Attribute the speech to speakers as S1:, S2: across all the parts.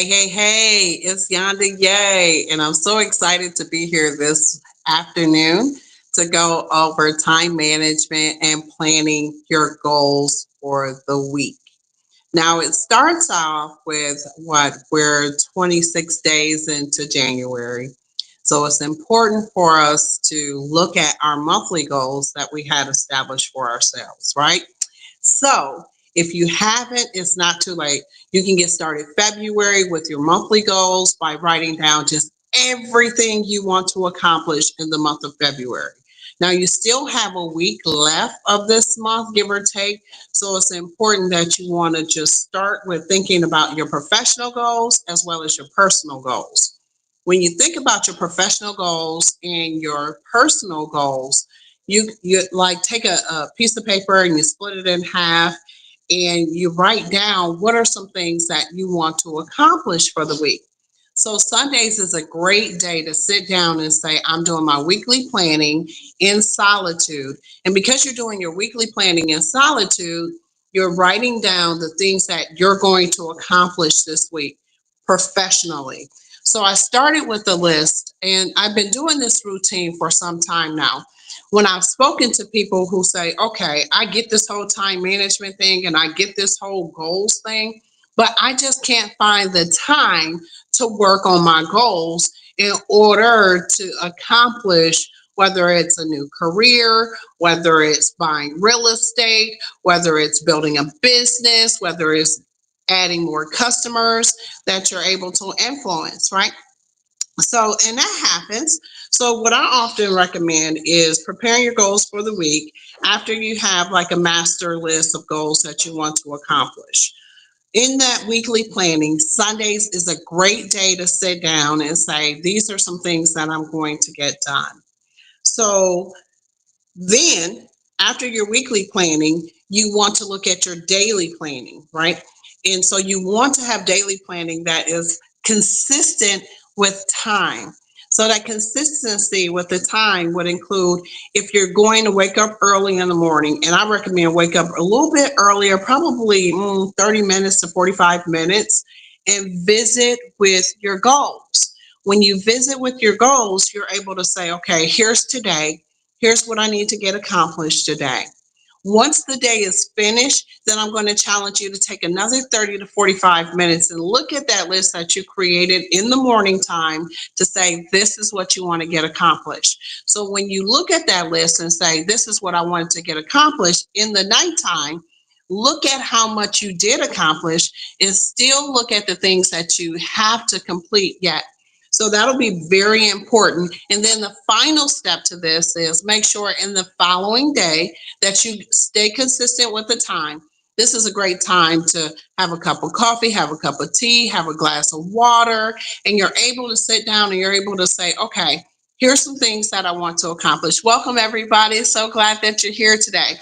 S1: Hey, it's Yonda Yay, and I'm so excited to be here this afternoon to go over time management and planning your goals for the week. Now, it starts off with what we're 26 days into January. So it's important for us to look at our monthly goals that we had established for ourselves, right? So if you haven't, it's not too late. You can get started February with your monthly goals by writing down just everything you want to accomplish in the month of February. Now, you still have a week left of this month, give or take. So it's important that you want to just start with thinking about your professional goals as well as your personal goals. When you think about your professional goals and your personal goals, you like take a piece of paper and you split it in half and you write down what are some things that you want to accomplish for the week. So Sundays is a great day to sit down and say, I'm doing my weekly planning in solitude. And because you're doing your weekly planning in solitude, you're writing down the things that you're going to accomplish this week professionally. So I started with the list, and I've been doing this routine for some time now. When I've spoken to people who say, okay, I get this whole time management thing and I get this whole goals thing, but I just can't find the time to work on my goals in order to accomplish whether it's a new career, whether it's buying real estate, whether it's building a business, whether it's adding more customers that you're able to influence, right? So, and that happens. So, what I often recommend is preparing your goals for the week after you have like a master list of goals that you want to accomplish. In that weekly planning, Sundays is a great day to sit down and say, these are some things that I'm going to get done. So, then after your weekly planning, you want to look at your daily planning, right? And so you want to have daily planning that is consistent with time. So that consistency with the time would include if you're going to wake up early in the morning, and I recommend wake up a little bit earlier, probably 30 minutes to 45 minutes, and visit with your goals. When you visit with your goals, you're able to say, okay, here's today. Here's what I need to get accomplished today. Once the day is finished, then I'm going to challenge you to take another 30 to 45 minutes and look at that list that you created in the morning time to say, this is what you want to get accomplished. So when you look at that list and say, this is what I wanted to get accomplished in the nighttime, look at how much you did accomplish and still look at the things that you have to complete yet. So that'll be very important. And then the final step to this is make sure in the following day that you stay consistent with the time. This is a great time to have a cup of coffee, have a cup of tea, have a glass of water, and you're able to sit down and you're able to say, okay, here's some things that I want to accomplish. Welcome, everybody. So glad that you're here today.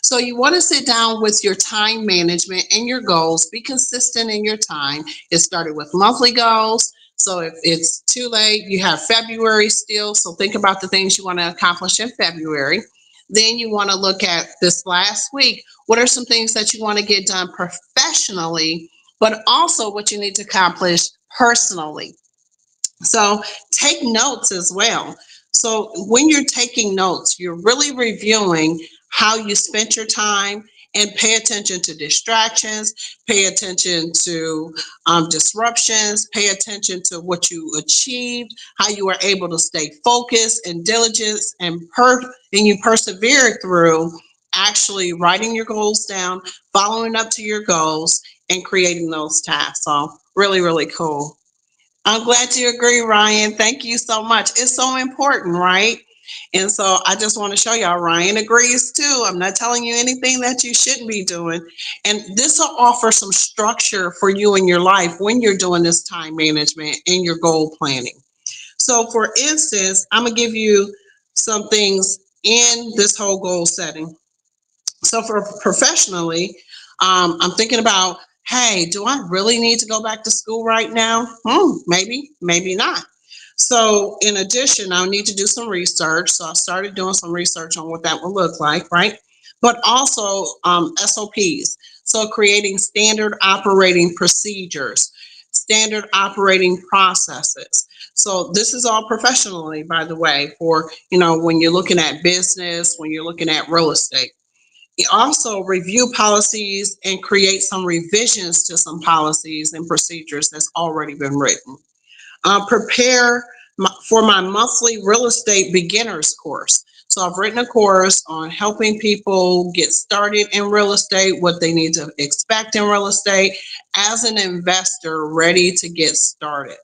S1: So, you want to sit down with your time management and your goals, be consistent in your time. It started with monthly goals. So if it's too late, you have February still. So think about the things you want to accomplish in February. Then you want to look at this last week. What are some things that you want to get done professionally, but also what you need to accomplish personally? So take notes as well. So when you're taking notes, you're really reviewing how you spent your time and pay attention to distractions, pay attention to disruptions, pay attention to what you achieved, how you were able to stay focused and diligent and you persevere through actually writing your goals down, following up to your goals, and creating those tasks. So really, really cool. I'm glad you agree, Ryan. Thank you so much. It's so important, right? And so I just want to show y'all Ryan agrees too. I'm not telling you anything that you shouldn't be doing. And this will offer some structure for you in your life when you're doing this time management and your goal planning. So, for instance, I'm going to give you some things in this whole goal setting. So for professionally, I'm thinking about, hey, do I really need to go back to school right now? Maybe, maybe not. So in addition, I'll need to do some research. So I started doing some research on what that would look like, right? But also SOPs. So creating standard operating procedures. standard operating processes. So this is all professionally, by the way, for, when you're looking at business, when you're looking at real estate. You also review policies and create some revisions to some policies and procedures that's already been written. Prepare for my monthly real estate beginners course. So I've written a course on helping people get started in real estate, what they need to expect in real estate as an investor ready to get started.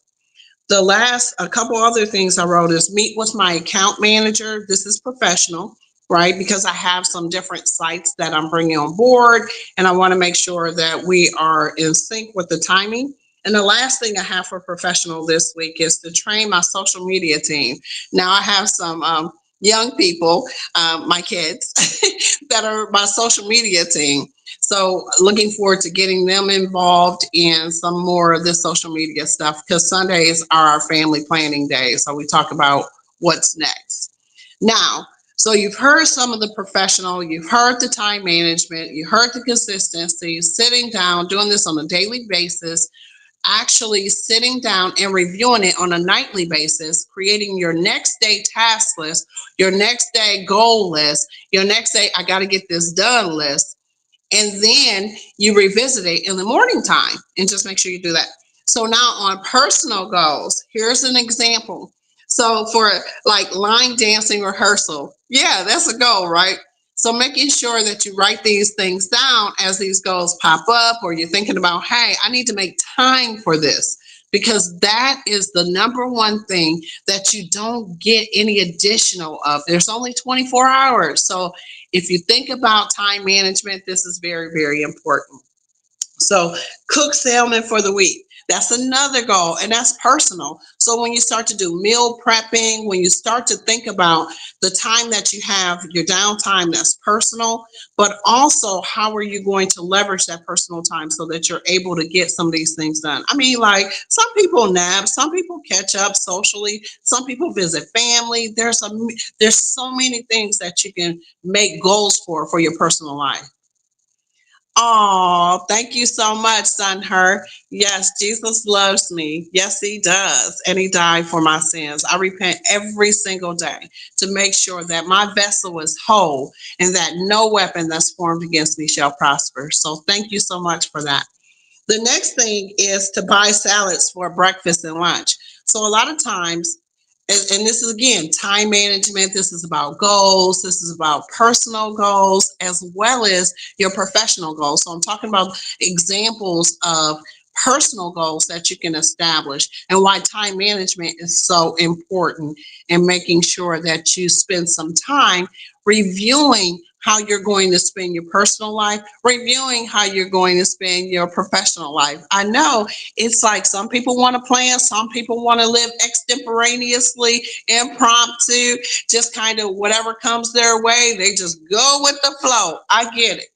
S1: A couple other things I wrote is meet with my account manager. This is professional, right? Because I have some different sites that I'm bringing on board, and I want to make sure that we are in sync with the timing. And the last thing I have for professional this week is to train my social media team. Now I have some young people, my kids, that are my social media team. So looking forward to getting them involved in some more of this social media stuff, because Sundays are our family planning days. So we talk about what's next. Now, so you've heard some of the professional, you've heard the time management, you heard the consistency, sitting down, doing this on a daily basis, actually sitting down and reviewing it on a nightly basis, creating your next day task list, your next day goal list, your next day, I got to get this done list. And then you revisit it in the morning time and just make sure you do that. So now on personal goals, here's an example. So for like line dancing rehearsal, yeah, that's a goal, right? So making sure that you write these things down as these goals pop up, or you're thinking about, hey, I need to make time for this, because that is the number one thing that you don't get any additional of. There's only 24 hours. So if you think about time management, this is very, very important. So cook salmon for the week. That's another goal, and that's personal. So when you start to do meal prepping, when you start to think about the time that you have, your downtime, that's personal, but also how are you going to leverage that personal time so that you're able to get some of these things done? I mean, like some people nap, some people catch up socially, some people visit family. There's so many things that you can make goals for your personal life. Oh, thank you so much, son. Her. Yes, Jesus loves me. Yes, he does. And he died for my sins. I repent every single day to make sure that my vessel is whole and that no weapon that's formed against me shall prosper. So thank you so much for that. The next thing is to buy salads for breakfast and lunch. So a lot of times, and this is again time management, this is about goals, this is about personal goals as well as your professional goals. So I'm talking about examples of personal goals that you can establish and why time management is so important, and making sure that you spend some time reviewing how you're going to spend your personal life, reviewing how you're going to spend your professional life. I know it's like some people want to plan, some people want to live extemporaneously, impromptu, just kind of whatever comes their way, they just go with the flow. I get it.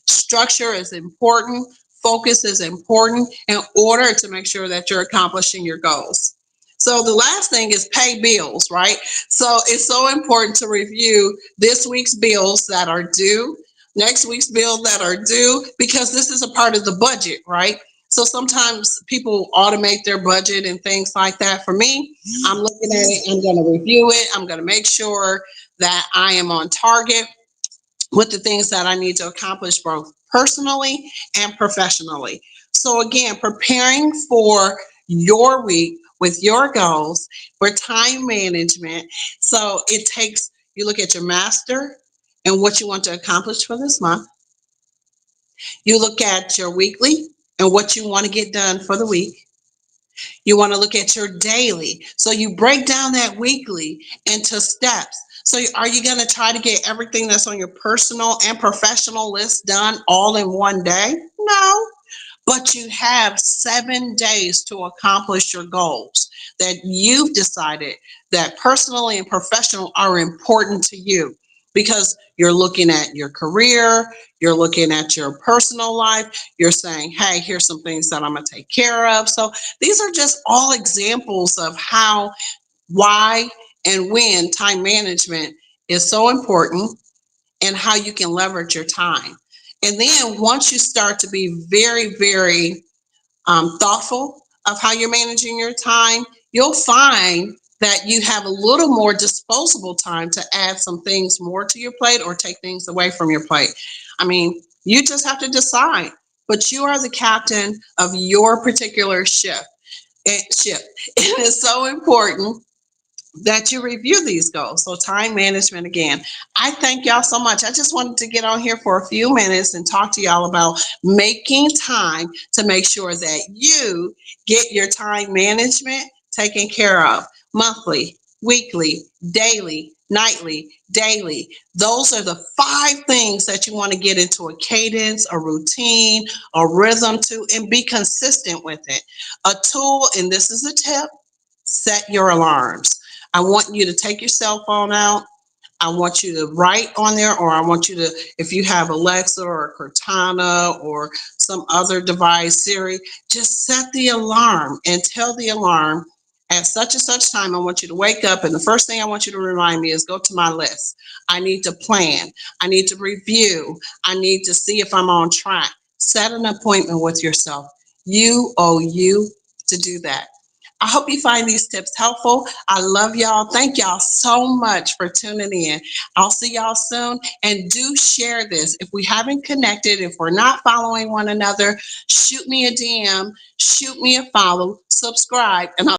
S1: Structure is important, focus is important in order to make sure that you're accomplishing your goals. So the last thing is pay bills, right? So it's so important to review this week's bills that are due, next week's bills that are due, because this is a part of the budget, right? So sometimes people automate their budget and things like that. For me, I'm looking at it, I'm going to review it, I'm going to make sure that I am on target with the things that I need to accomplish both personally and professionally. So again, preparing for your week with your goals for time management. So it takes, you look at your master and what you want to accomplish for this month. You look at your weekly and what you want to get done for the week. You want to look at your daily. So you break down that weekly into steps. So are you going to try to get everything that's on your personal and professional list done all in one day? No. But you have 7 days to accomplish your goals that you've decided that personally and professional are important to you, because you're looking at your career, you're looking at your personal life, you're saying, hey, here's some things that I'm going to take care of. So these are just all examples of how, why, and when time management is so important, and how you can leverage your time. And then once you start to be very, very thoughtful of how you're managing your time, you'll find that you have a little more disposable time to add some things more to your plate or take things away from your plate. I mean, you just have to decide, but you are the captain of your particular ship. Ship. It is so important that you review these goals. So, time management again. I thank y'all so much. I just wanted to get on here for a few minutes and talk to y'all about making time to make sure that you get your time management taken care of monthly, weekly, daily, nightly, daily. Those are the 5 things that you want to get into a cadence, a routine, a rhythm to, and be consistent with it. A tool, and this is a tip, set your alarms. I want you to take your cell phone out. I want you to write on there, or I want you to, if you have Alexa or Cortana or some other device, Siri, just set the alarm and tell the alarm at such and such time I want you to wake up. And the first thing I want you to remind me is go to my list. I need to plan. I need to review. I need to see if I'm on track. Set an appointment with yourself. You owe you to do that. I hope you find these tips helpful. I love y'all. Thank y'all so much for tuning in. I'll see y'all soon. And do share this. If we haven't connected, if we're not following one another, shoot me a DM, shoot me a follow, subscribe, and I'll